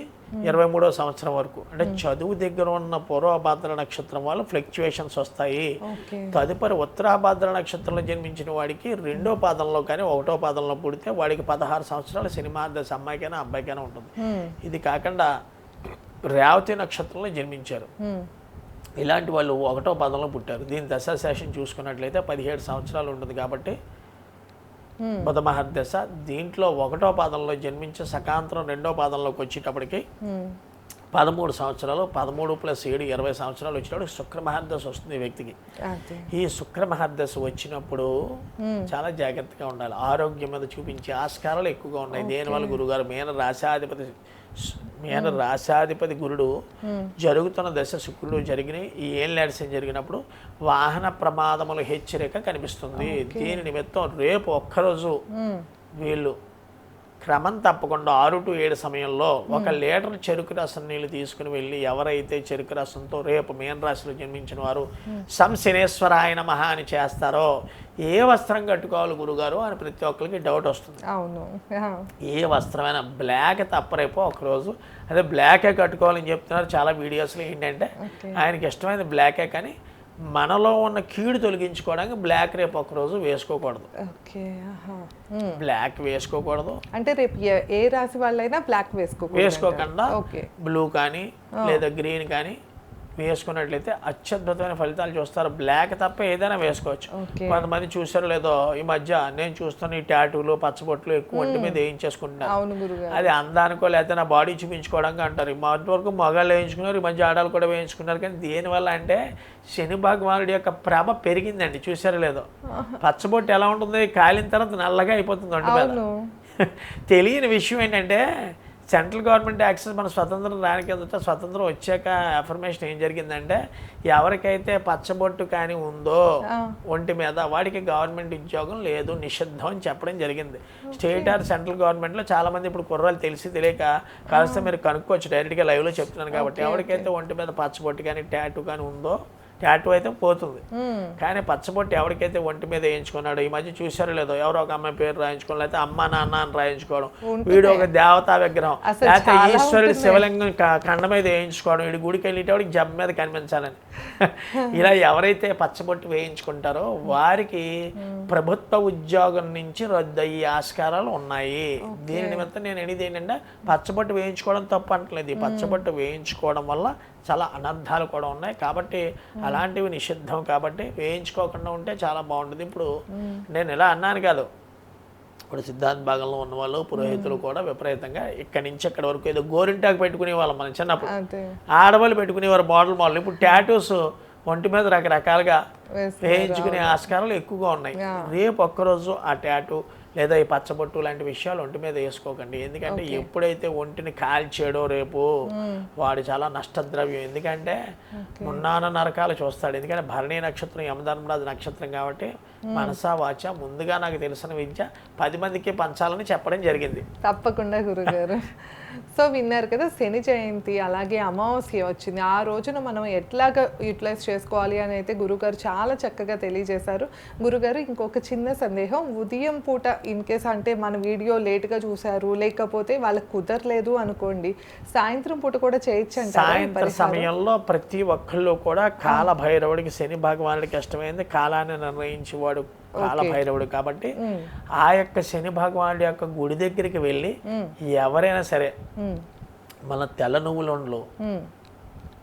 Speaker 2: 23వ సంవత్సరం వరకు. అంటే చదువు దగ్గర ఉన్న పూర్వభద్ర నక్షత్రం వాళ్ళు ఫ్లక్చువేషన్స్ వస్తాయి. తదుపరి ఉత్తరాభద్ర నక్షత్రంలో జన్మించిన వాడికి 2వ పాదంలో కానీ 1వ పాదంలో పుడితే వాడికి 16 సంవత్సరాలు శని మహర్దశ అమ్మాయికైనా అబ్బాయికైనా ఉంటుంది. ఇది కాకుండా రేవతి నక్షత్రంలో జన్మించారు ఇలాంటి వాళ్ళు 1వ పాదంలో పుట్టారు. దీని దశాశేషం చూసుకున్నట్లయితే 17 సంవత్సరాలు ఉంటుంది. కాబట్టి బుధ మహర్దశ దీంట్లో 1వ పాదంలో జన్మించి సకాంతరం 2వ పాదంలోకి వచ్చేటప్పటికి 13 సంవత్సరాలు, 13 + 7 20 సంవత్సరాలు వచ్చినప్పుడు శుక్ర మహర్దశ వస్తుంది ఈ వ్యక్తికి. ఈ శుక్ర మహర్దశ వచ్చినప్పుడు చాలా జాగ్రత్తగా ఉండాలి. ఆరోగ్యం మీద చూపించే ఆస్కారాలు ఎక్కువగా ఉన్నాయి. దేనివల్ల గురుగారు మేన రాశాధిపతి గురుడు జరుగుతున్న దశ శుక్రుడు జరిగినాయి. ఈ ఏళ్ళ జరిగినప్పుడు వాహన ప్రమాదముల హెచ్చరిక కనిపిస్తుంది. దీని నిమిత్తం రేపు ఒక్కరోజు వీళ్ళు క్రమం తప్పకుండా 6 to 7 సమయంలో 1 లీటర్ చెరుకు రసం నీళ్ళు తీసుకుని వెళ్ళి ఎవరైతే చెరుకు రసంతో రేపు మీన రాశిలో జన్మించిన వారు శనేశ్వరాయ నమః అని చేస్తారో ఏ వస్త్రం కట్టుకోవాలి గురుగారు అని ప్రతి ఒక్కరికి డౌట్ వస్తుంది.
Speaker 1: అవును.
Speaker 2: ఏ వస్త్రమైనా బ్లాక్ తప్ప రేపు ఒకరోజు అదే బ్లాకే కట్టుకోవాలని చెప్తున్నారు చాలా వీడియోస్లో. ఏంటంటే ఆయనకి ఇష్టమైనది బ్లాకే, కానీ మనలో ఉన్న కీడు తొలగించుకోవడానికి బ్లాక్ రేపు ఒకరోజు వేసుకోకూడదు. బ్లాక్ వేసుకోకూడదు
Speaker 1: అంటే రేపు ఏ రాశి వాళ్ళైనా బ్లాక్
Speaker 2: వేసుకోకుండా బ్లూ కానీ లేదా గ్రీన్ కానీ వేసుకున్నట్లయితే అత్యద్భుతమైన ఫలితాలు చూస్తారు. బ్లాక్ తప్ప ఏదైనా వేసుకోవచ్చు. కొంతమంది చూసారో లేదో ఈ మధ్య నేను చూస్తున్న ఈ టాటూలు పచ్చబొట్లు ఎక్కువ ఒంటి మీద వేయించేసుకుంటున్నారు. అది అందానికో లేకపోతే నా బాడీ చూపించుకోవడానికి అంటారు. మొదటి వరకు మగాళ్ళు వేయించుకున్నారు, ఈ మధ్య ఆడాలు కూడా వేయించుకున్నారు. కానీ దేనివల్ల అంటే శని భగవానుడి యొక్క ప్రభ పెరిగిందండి. చూసారో లేదో పచ్చబొట్టు ఎలా ఉంటుంది, కాలిన తర్వాత నల్లగా అయిపోతుంది ఒంటి మీద. తెలియని విషయం ఏంటంటే సెంట్రల్ గవర్నమెంట్ యాక్సెస్ మన స్వతంత్రం రానికి స్వతంత్రం వచ్చాక అఫర్మేషన్ ఏం జరిగిందంటే ఎవరికైతే పచ్చబొట్టు కానీ ఉందో ఒంటి మీద వాడికి గవర్నమెంట్ ఉద్యోగం లేదు, నిషిద్ధం అని చెప్పడం జరిగింది. స్టేట్ ఆర్ సెంట్రల్ గవర్నమెంట్లో చాలామంది ఇప్పుడు కుర్రాలు తెలిసి తెలియక కాస్త మీరు కనుక్కోవచ్చు, డైరెక్ట్గా లైవ్లో చెప్తున్నాను కాబట్టి. ఎవరికైతే ఒంటి మీద పచ్చబొట్టు కానీ టాటూ కానీ ఉందో టాటూ అయితే పోతుంది, కానీ పచ్చబొట్టు ఎవరికైతే ఒంటి మీద వేయించుకున్నాడో ఈ మధ్య చూసారో లేదో ఎవరో ఒక అమ్మాయి పేరు రాయించుకోవడం, లేకపోతే అమ్మ నాన్న అని రాయించుకోవడం, వీడు ఒక దేవతా విగ్రహం లేకపోతే ఈశ్వరుడి శివలింగం కండ మీద వేయించుకోవడం, వీడి గుడికి వెళ్ళేటవాడికి జబ్బ మీద కనిపించాలని ఇలా ఎవరైతే పచ్చబొట్టు వేయించుకుంటారో వారికి ప్రభుత్వ ఉద్యోగం నుంచి రద్దు అయ్యే ఆస్కారాలు ఉన్నాయి. దీని నిమిత్తం నేను అనేది ఏంటంటే పచ్చబొట్టు వేయించుకోవడం తప్పు అంటలేదు. ఈ పచ్చబొట్టు వేయించుకోవడం వల్ల చాలా అనర్థాలు కూడా ఉన్నాయి కాబట్టి అలాంటివి నిషిద్ధం. కాబట్టి వేయించుకోకుండా ఉంటే చాలా బాగుంటుంది. ఇప్పుడు నేను ఇలా అన్నాను కాదు, ఇప్పుడు సిద్ధాంత భాగంలో ఉన్న వాళ్ళు పురోహితులు కూడా విపరీతంగా ఇక్కడి నుంచి అక్కడి వరకు ఏదో గోరింటాకు పెట్టుకునే వాళ్ళం మనం చిన్నప్పుడు. ఆడవాళ్ళు పెట్టుకునేవారు మోడల్. ఇప్పుడు టాటూస్ ఒంటి మీద రకరకాలుగా వేయించుకునే ఆస్కారాలు ఎక్కువగా ఉన్నాయి. రేపు ఒక్కరోజు ఆ టాటూ లేదా ఈ పచ్చబొట్టు లాంటి విషయాలు ఒంటి మీద వేసుకోకండి. ఎందుకంటే ఎప్పుడైతే ఒంటిని కాల్చాడో రేపు వాడు చాలా నష్టద్రవ్యం. ఎందుకంటే మున్నాన నరకాలు చూస్తాడు. ఎందుకంటే భరణీ నక్షత్రం యమధర్మరాజు నక్షత్రం కాబట్టి మనసా వాచ ముందుగా నాకు తెలిసిన విద్య 10 మందికి పంచాలని చెప్పడం జరిగింది.
Speaker 1: తప్పకుండా గురుగారు. సో విన్నారు కదా, శని జయంతి అలాగే అమావాస్య వచ్చింది. ఆ రోజున మనం ఎట్లాగా యూటిలైజ్ చేసుకోవాలి అని అయితే గురుగారు చాలా చక్కగా తెలియజేశారు. గురుగారు ఇంకొక చిన్న సందేహం, ఉదయం పూట ఇన్ కేస్ అంటే మన వీడియో లేట్గా చూశారు లేకపోతే వాళ్ళకి కుదరలేదు అనుకోండి, సాయంత్రం పూట కూడా చేయొచ్చు.
Speaker 2: సాయంత్రం సమయంలో ప్రతి ఒక్కళ్ళు కూడా కాల భైరవుడికి శని భగవానుడికి ఇష్టమైంది కాలాన్ని నిర్ణయించి వాడు కాలభైరవుడు కాబట్టి ఆ యొక్క శని భగవానుడి యొక్క గుడి దగ్గరికి వెళ్ళి ఎవరైనా సరే మన తెల్ల నువ్వులుండలు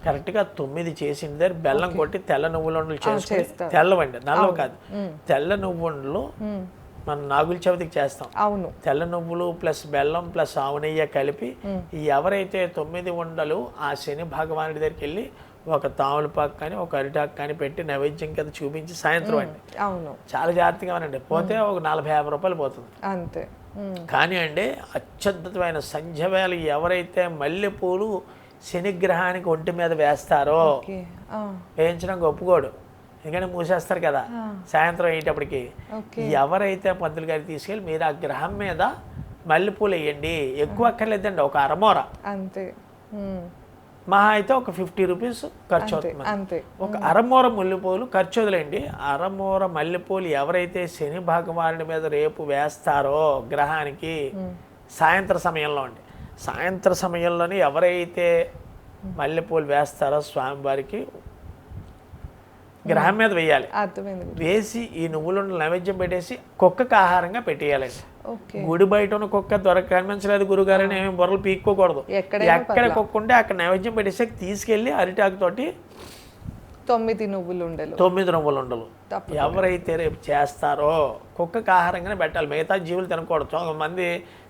Speaker 2: కరెక్ట్గా 9 చేసిన దగ్గర బెల్లం కొట్టి తెల్ల నువ్వులుండలు చేసుకుని, తెల్లవండి నల్లవి కాదు, తెల్ల నువ్వుండలు మనం నాగుల చవితికి చేస్తాం.
Speaker 1: అవును,
Speaker 2: తెల్ల నువ్వులు ప్లస్ బెల్లం ప్లస్ ఆవు నెయ్యి కలిపి ఎవరైతే 9 ఉండలు ఆ శని భగవానుడి దగ్గరికి వెళ్ళి ఒక తాములపాకు కానీ ఒక అరిటాకు కానీ పెట్టి నైవేద్యం కింద చూపించి సాయంత్రం అండి.
Speaker 1: అవును,
Speaker 2: చాలా జాగ్రత్తగా అనండి, పోతే ఒక 40-50 రూపాయలు పోతుంది
Speaker 1: అంతే.
Speaker 2: కానీ అండి అత్యద్భుతమైన సంధ్య వేళ ఎవరైతే మల్లెపూలు శనిగ్రహానికి ఒంటి మీద వేస్తారో వేయించడానికి ఒప్పుకోడు, ఎందుకంటే మూసేస్తారు కదా సాయంత్రం అయ్యేటప్పటికి. ఎవరైతే పంతులు గారికి తీసుకెళ్ళి మీరు ఆ గ్రహం మీద మల్లెపూలు వేయండి, ఎక్కువ అక్కర్లేదండి, ఒక అరమోర
Speaker 1: అంతే,
Speaker 2: మహా అయితే ఒక 50 రూపీస్ ఖర్చు అవుతుంది. ఒక అరమూర మల్లెపూలు ఖర్చు వదిలేండి. అరమూర మల్లెపూలు ఎవరైతే శని భగవానుడి మీద రేపు వేస్తారో గ్రహానికి సాయంత్రం సమయంలో అండి, సాయంత్రం సమయంలోనే ఎవరైతే మల్లెపూలు వేస్తారో స్వామివారికి గ్రహం మీద వేయాలి. వేసి ఈ నువ్వులు నైవేద్యం పెట్టేసి కుక్కకి ఆహారంగా పెట్టేయాలండి. గుడి బయట ఉన్న కుక్క కనిపించలేదు గురుగారని ఏమి బొర్రలు పీక్కోకూడదు. ఎక్కడ కుక్క ఉంటే అక్కడ నైవేద్యం పెట్టేసి తీసుకెళ్ళి అరిటాకుతోటి
Speaker 1: 9 నువ్వులు ఉండలు
Speaker 2: ఎవరైతే రేపు చేస్తారో కుక్కకి ఆహారంగానే పెట్టాలి, మిగతా జీవులు తినకూడదు. కొంతమంది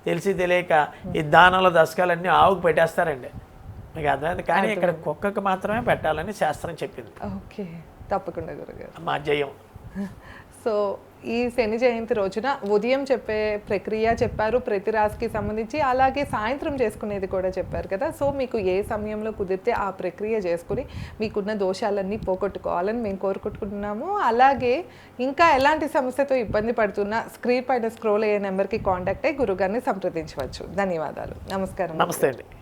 Speaker 2: తెలిసి తెలియక ఈ దానాల దశకాలన్నీ ఆవుకు పెట్టేస్తారండి, మీకు అర్థమైంది. కానీ ఇక్కడ కుక్కకి మాత్రమే పెట్టాలని శాస్త్రం చెప్పింది.
Speaker 1: ఓకే, తప్పకుండా గురుగారు.
Speaker 2: మా జయం.
Speaker 1: సో ఈ శని జయంతి రోజున ఉదయం చెప్పే ప్రక్రియ చెప్పారు ప్రతి రాశికి సంబంధించి, అలాగే సాయంత్రం చేసుకునేది కూడా చెప్పారు కదా. సో మీకు ఏ సమయంలో కుదిరితే ఆ ప్రక్రియ చేసుకుని మీకున్న దోషాలన్నీ పోగొట్టుకోవాలని మేము కోరుకుంటున్నాము. అలాగే ఇంకా ఎలాంటి సమస్యతో ఇబ్బంది పడుతున్నా స్క్రీన్ పైన స్క్రోల్ అయ్యే నెంబర్కి కాంటాక్ట్ అయ్యి గురుగారిని సంప్రదించవచ్చు. ధన్యవాదాలు. నమస్కారం.
Speaker 2: నమస్తే అండి.